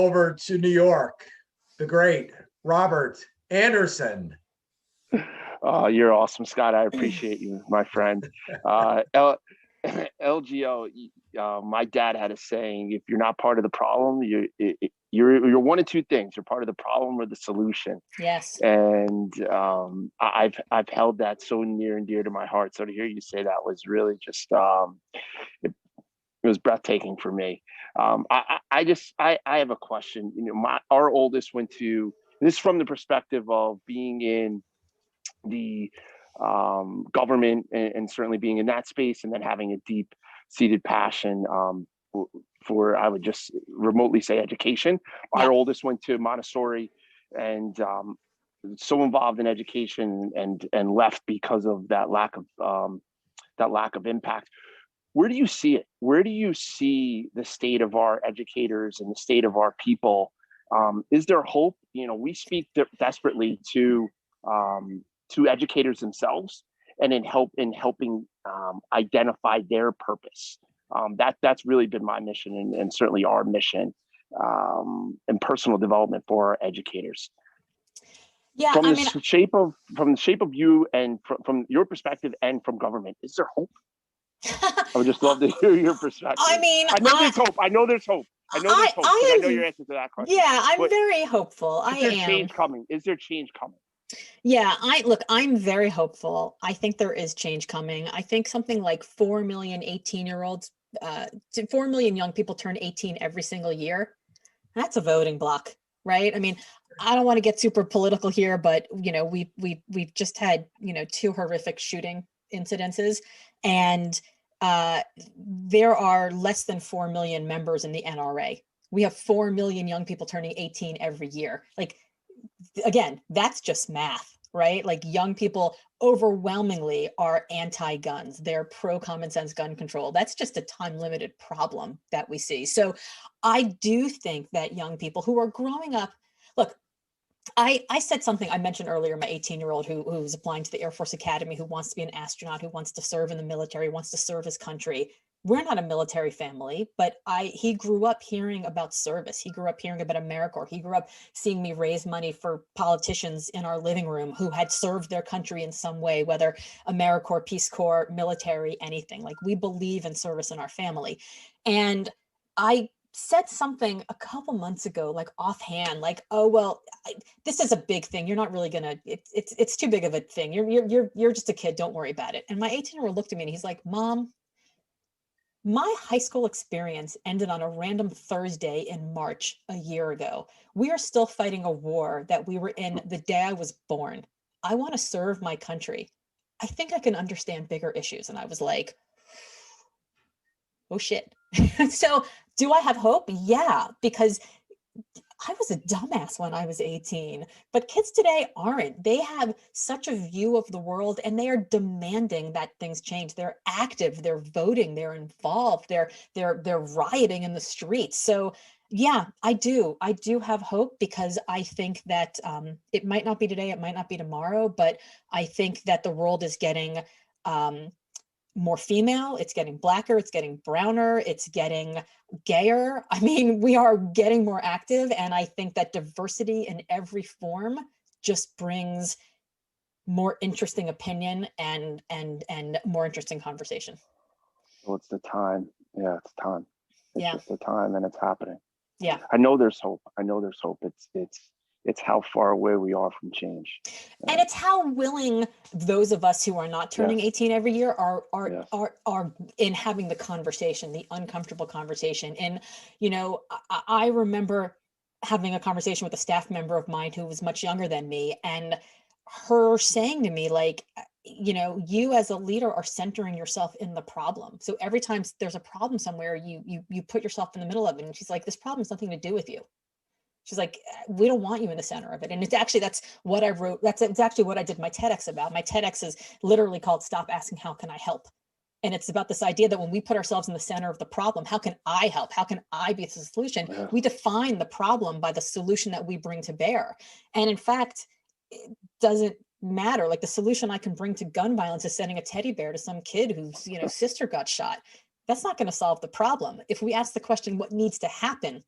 over to New York, the great Robert Anderson. You're awesome, Scott. I appreciate you, my friend. LGO, my dad had a saying: if you're not part of the problem, you're one of two things. You're part of the problem or the solution. Yes. And I've held that so near and dear to my heart. So to hear you say that was really just it was breathtaking for me. I have a question. Our oldest went to, this from the perspective of being in the government and certainly being in that space, and then having a deep-seated passion for, I would just remotely say, education. Yeah. Our oldest went to Montessori, and so involved in education and left because of that lack of impact. Where do you see it? Where do you see the state of our educators and the state of our people? Is there hope? We speak desperately to educators themselves, and in helping identify their purpose. That's really been my mission, and certainly our mission, and personal development for our educators. Yeah, from the shape of you, and from your perspective, and from government, is there hope? I would just love to hear your perspective. I know there's hope. I know there's hope. I know your answer to that question. Yeah, I'm very hopeful. Is there change coming? Is there change coming? Yeah, I'm very hopeful. I think there is change coming. I think something like 4 million 18-year-olds, 4 million young people turn 18 every single year. That's a voting block, right? I mean, I don't want to get super political here, but we've just had 2 horrific shooting incidences, and there are less than 4 million members in the NRA. We have 4 million young people turning 18 every year. Like, again, that's just math, right? Like, young people overwhelmingly are anti-guns. They're pro-common sense gun control. That's just a time-limited problem that we see. So I do think that young people who are growing up, look, I said something, I mentioned earlier, my 18-year-old who's applying to the Air Force Academy, who wants to be an astronaut, who wants to serve in the military, wants to serve his country. We're not a military family, but he grew up hearing about service. He grew up hearing about AmeriCorps. He grew up seeing me raise money for politicians in our living room who had served their country in some way, whether AmeriCorps, Peace Corps, military, anything. Like, we believe in service in our family. And I said something a couple months ago, like offhand, like, oh, well, this is a big thing. You're not really gonna, it's too big of a thing. You're just a kid. Don't worry about it. And my 18-year-old looked at me and he's like, Mom, my high school experience ended on a random Thursday in March a year ago. We are still fighting a war that we were in the day I was born. I want to serve my country. I think I can understand bigger issues. And I was like, oh shit. So do I have hope? Yeah, because I was a dumbass when I was 18, but kids today aren't. They have such a view of the world, and they are demanding that things change. They're active, they're voting, they're involved, they're rioting in the streets. So yeah, I do have hope, because I think that it might not be today, it might not be tomorrow, but I think that the world is getting more female, it's getting blacker, it's getting browner, it's getting gayer. I mean, we are getting more active, and I think that diversity in every form just brings more interesting opinion and more interesting conversation. Well, it's the time. Yeah, it's time. It's just the time, and it's happening. Yeah. I know there's hope. It's how far away we are from change. And it's how willing those of us who are not turning 18 every year are in having the conversation, the uncomfortable conversation. And, I remember having a conversation with a staff member of mine who was much younger than me, and her saying to me, like, you as a leader are centering yourself in the problem. So every time there's a problem somewhere, you put yourself in the middle of it. And she's like, this problem has nothing to do with you. She's like, we don't want you in the center of it. And that's what I wrote. That's actually what I did my TEDx about. My TEDx is literally called Stop Asking, How Can I Help? And it's about this idea that when we put ourselves in the center of the problem, how can I help? How can I be the solution? Yeah. We define the problem by the solution that we bring to bear. And in fact, it doesn't matter. Like, the solution I can bring to gun violence is sending a teddy bear to some kid whose sister got shot. That's not going to solve the problem. If we ask the question, what needs to happen?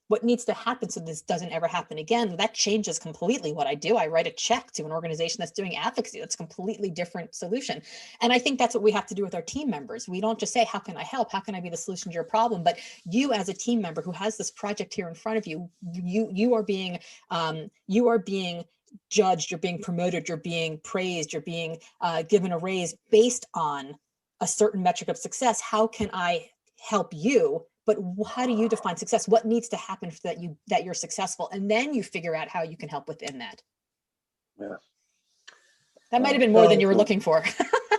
What needs to happen so this doesn't ever happen again? That changes completely what I do. I write a check to an organization that's doing advocacy. That's a completely different solution. And I think that's what we have to do with our team members. We don't just say, how can I help? How can I be the solution to your problem? But you as a team member who has this project here in front of you, you are being judged, you're being promoted, you're being praised, you're being given a raise based on a certain metric of success. How can I help you? But how do you define success? What needs to happen for that you're successful? And then you figure out how you can help within that. Yeah. That might have been more than you were looking for.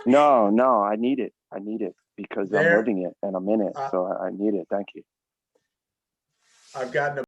No, I need it. I need it because I'm There- living it and I'm in it. So I need it. Thank you. I've gotten a